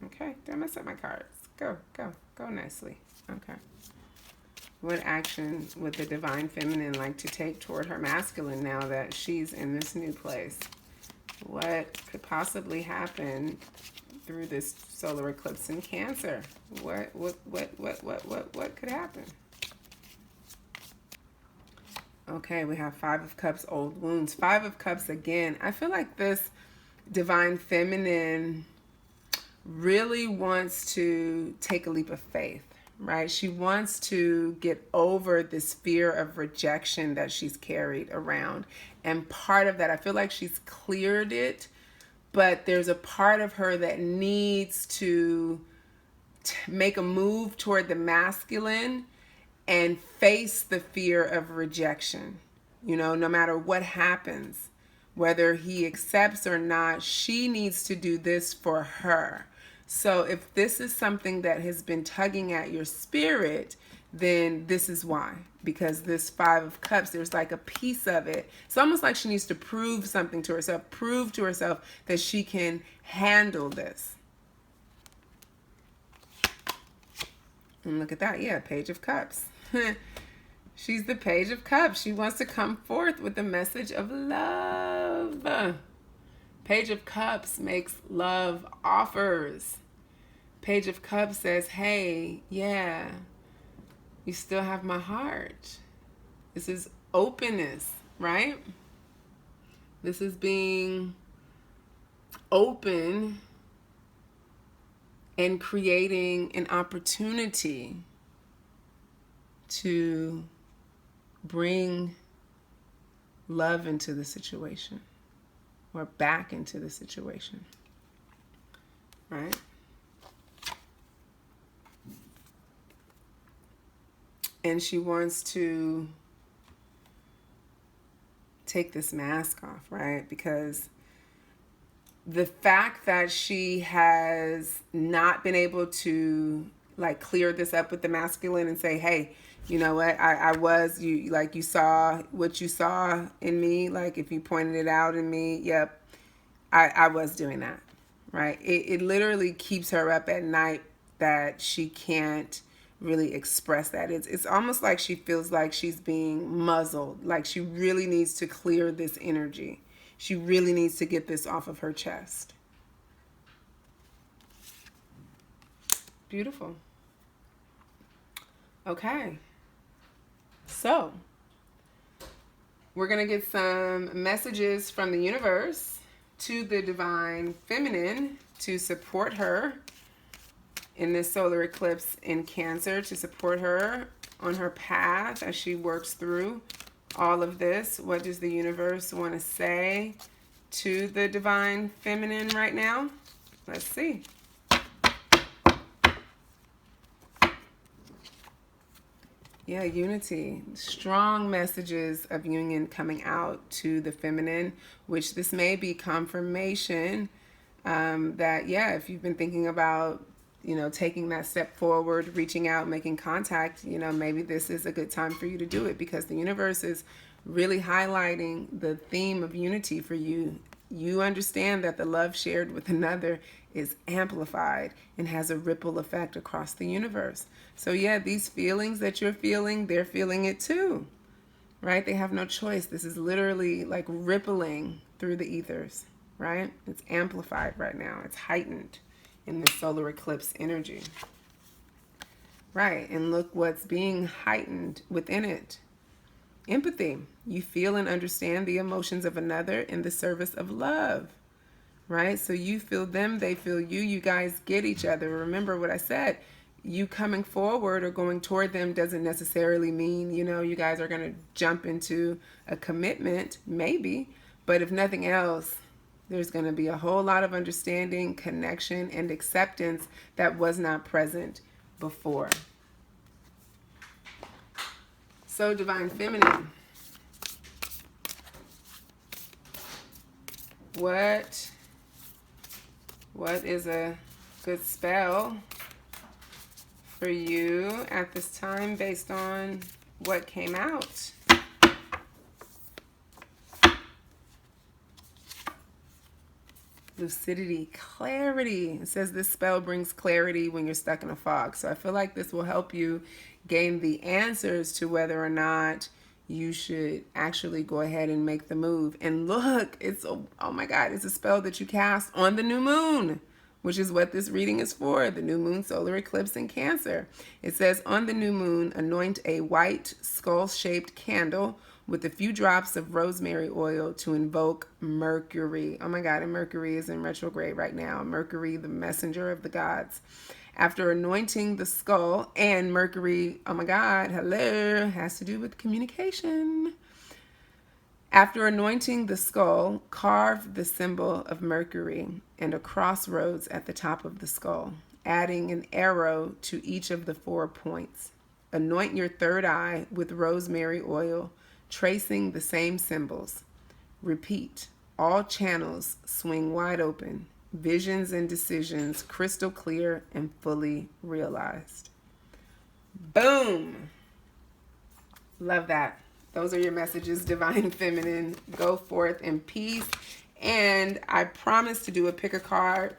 Okay, don't mess up my cards. Go nicely. Okay. What action would the divine feminine like to take toward her masculine now that she's in this new place? What could possibly happen through this solar eclipse in Cancer? What could happen? Okay, we have 5 of Cups, old wounds. 5 of Cups again. I feel like this divine feminine really wants to take a leap of faith, right? She wants to get over this fear of rejection that she's carried around. And part of that, I feel like she's cleared it, but there's a part of her that needs to make a move toward the masculine and face the fear of rejection. You know, no matter what happens, whether he accepts or not, she needs to do this for her. So if this is something that has been tugging at your spirit, then this is why. Because this 5 of Cups, there's like a piece of it. It's almost like she needs to prove something to herself, prove to herself that she can handle this. And look at that. Yeah, Page of Cups. She's the Page of Cups. She wants to come forth with a message of love. Page of Cups makes love offers. Page of Cups says, hey, yeah, you still have my heart. This is openness, right? This is being open and creating an opportunity to bring love into the situation. Or back into the situation, right? And she wants to take this mask off, right? Because the fact that she has not been able to like clear this up with the masculine and say, hey, you know what, you saw what you saw in me, like if you pointed it out in me, yep, I was doing that, right? It literally keeps her up at night that she can't really express that. It's almost like she feels like she's being muzzled, like she really needs to clear this energy. She really needs to get this off of her chest. Beautiful. Okay. So, we're going to get some messages from the universe to the divine feminine to support her in this solar eclipse in Cancer, to support her on her path as she works through all of this. What does the universe want to say to the divine feminine right now? Let's see. Yeah, unity. Strong messages of union coming out to the feminine, which this may be confirmation that, yeah, if you've been thinking about, taking that step forward, reaching out, making contact, maybe this is a good time for you to do it, because the universe is really highlighting the theme of unity for you. You understand that the love shared with another is amplified and has a ripple effect across the universe. So yeah, these feelings that you're feeling, they're feeling it too, right? They have no choice. This is literally like rippling through the ethers, right? It's amplified right now. It's heightened in the solar eclipse energy. Right, and look what's being heightened within it. Empathy. You feel and understand the emotions of another in the service of love, right? So you feel them, they feel you. You guys get each other. Remember what I said. You coming forward or going toward them doesn't necessarily mean, you guys are going to jump into a commitment, maybe. But if nothing else, there's going to be a whole lot of understanding, connection, and acceptance that was not present before. So, divine feminine, what is a good spell for you at this time based on what came out? Lucidity, clarity. It says this spell brings clarity when you're stuck in a fog. So I feel like this will help you gain the answers to whether or not you should actually go ahead and make the move. And look, oh my God, it's a spell that you cast on the new moon, which is what this reading is for, the new moon solar eclipse in Cancer. It says, on the new moon, anoint a white skull-shaped candle with a few drops of rosemary oil to invoke Mercury. Oh my God, and Mercury is in retrograde right now. Mercury, the messenger of the gods. After anointing the skull, and Mercury, oh my God, hello, has to do with communication. After anointing the skull, carve the symbol of Mercury and a crossroads at the top of the skull, adding an arrow to each of the 4 points. Anoint your third eye with rosemary oil, tracing the same symbols. Repeat. All channels swing wide open. Visions and decisions crystal clear and fully realized. Boom! Love that. Those are your messages, divine feminine. Go forth in peace. And I promise to do a pick a card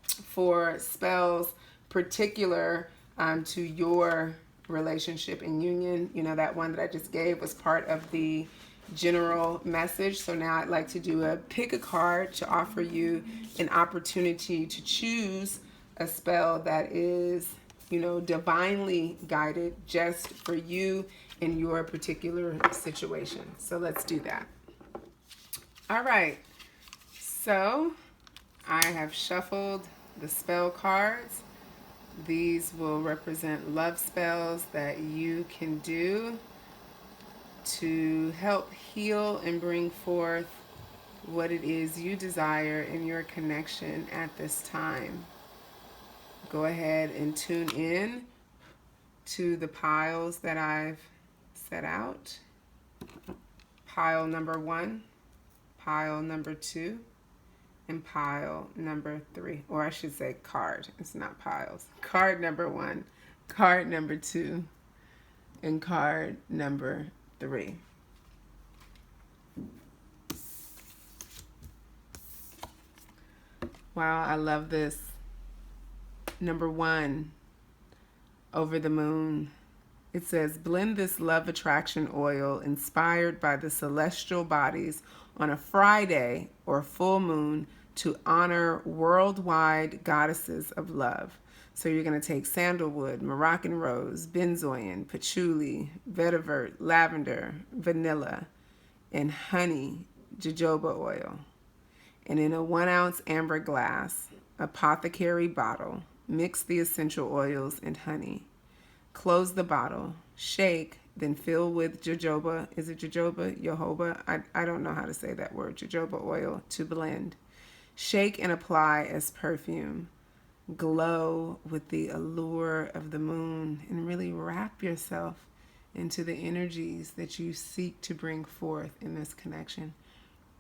for spells particular to your relationship and union. That one that I just gave was part of the general message. So now I'd like to do a pick a card to offer you an opportunity to choose a spell that is, divinely guided just for you in your particular situation. So let's do that. All right. So I have shuffled the spell cards. These will represent love spells that you can do to help heal and bring forth what it is you desire in your connection at this time. Go ahead and tune in to the piles that I've set out. Pile number 1, pile number 2, and pile number 3, or I should say card. It's not piles. Card number 1, card number 2, and card number 3. Wow, I love this. Number 1, over the moon. It says, blend this love attraction oil inspired by the celestial bodies on a Friday or full moon to honor worldwide goddesses of love. So you're going to take sandalwood, Moroccan rose, benzoin, patchouli, vetiver, lavender, vanilla, and honey, jojoba oil. And in a 1-ounce amber glass, apothecary bottle, mix the essential oils and honey. Close the bottle, shake, then fill with jojoba. Is it jojoba? Jojoba? I don't know how to say that word. Jojoba oil to blend. Shake and apply as perfume. Glow with the allure of the moon and really wrap yourself into the energies that you seek to bring forth in this connection.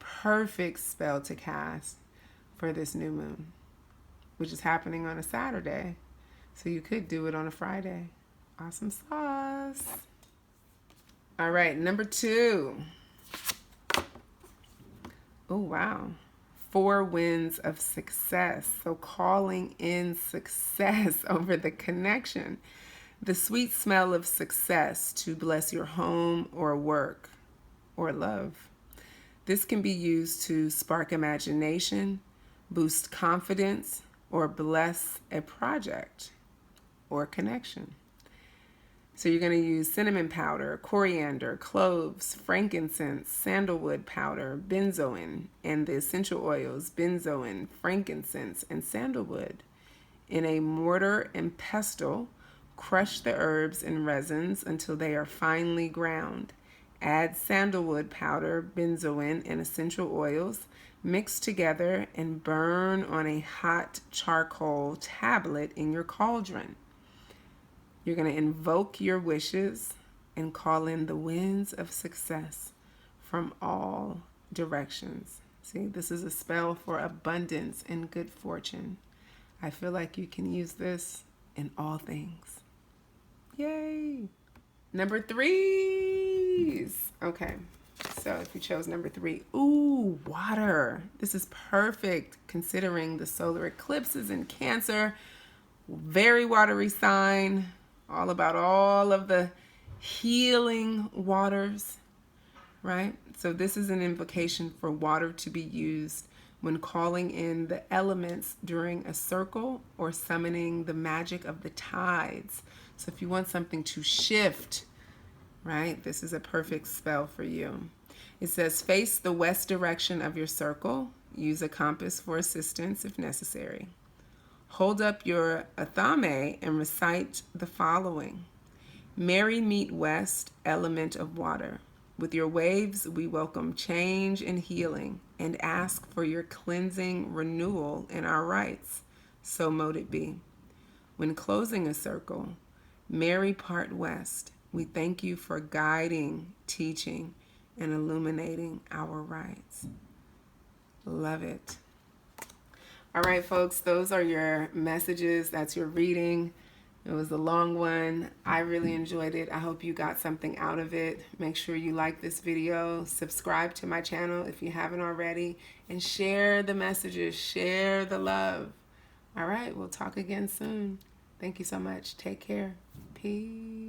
Perfect spell to cast for this new moon, which is happening on a Saturday. So you could do it on a Friday. Awesome sauce. All right, number 2. Oh, wow. 4 winds of success. So calling in success over the connection. The sweet smell of success to bless your home or work or love. This can be used to spark imagination, boost confidence, or bless a project or connection. So you're going to use cinnamon powder, coriander, cloves, frankincense, sandalwood powder, benzoin, and the essential oils, benzoin, frankincense, and sandalwood. In a mortar and pestle, crush the herbs and resins until they are finely ground. Add sandalwood powder, benzoin, and essential oils. Mix together and burn on a hot charcoal tablet in your cauldron. You're going to invoke your wishes and call in the winds of success from all directions. See, this is a spell for abundance and good fortune. I feel like you can use this in all things. Yay! Number 3s. Okay, so if you chose number 3, ooh, water. This is perfect considering the solar eclipses in Cancer. Very watery sign. All about all of the healing waters, right? So this is an invocation for water to be used when calling in the elements during a circle or summoning the magic of the tides. So if you want something to shift, right, this is a perfect spell for you. It says, face the west direction of your circle. Use a compass for assistance if necessary. Hold up your athame and recite the following. Mary meet west, element of water. With your waves, we welcome change and healing and ask for your cleansing renewal in our rites. So mote it be. When closing a circle, Mary part west. We thank you for guiding, teaching, and illuminating our rites. Love it. All right, folks, those are your messages. That's your reading. It was a long one. I really enjoyed it. I hope you got something out of it. Make sure you like this video, subscribe to my channel if you haven't already, and share the messages, share the love. All right, we'll talk again soon. Thank you so much. Take care. Peace.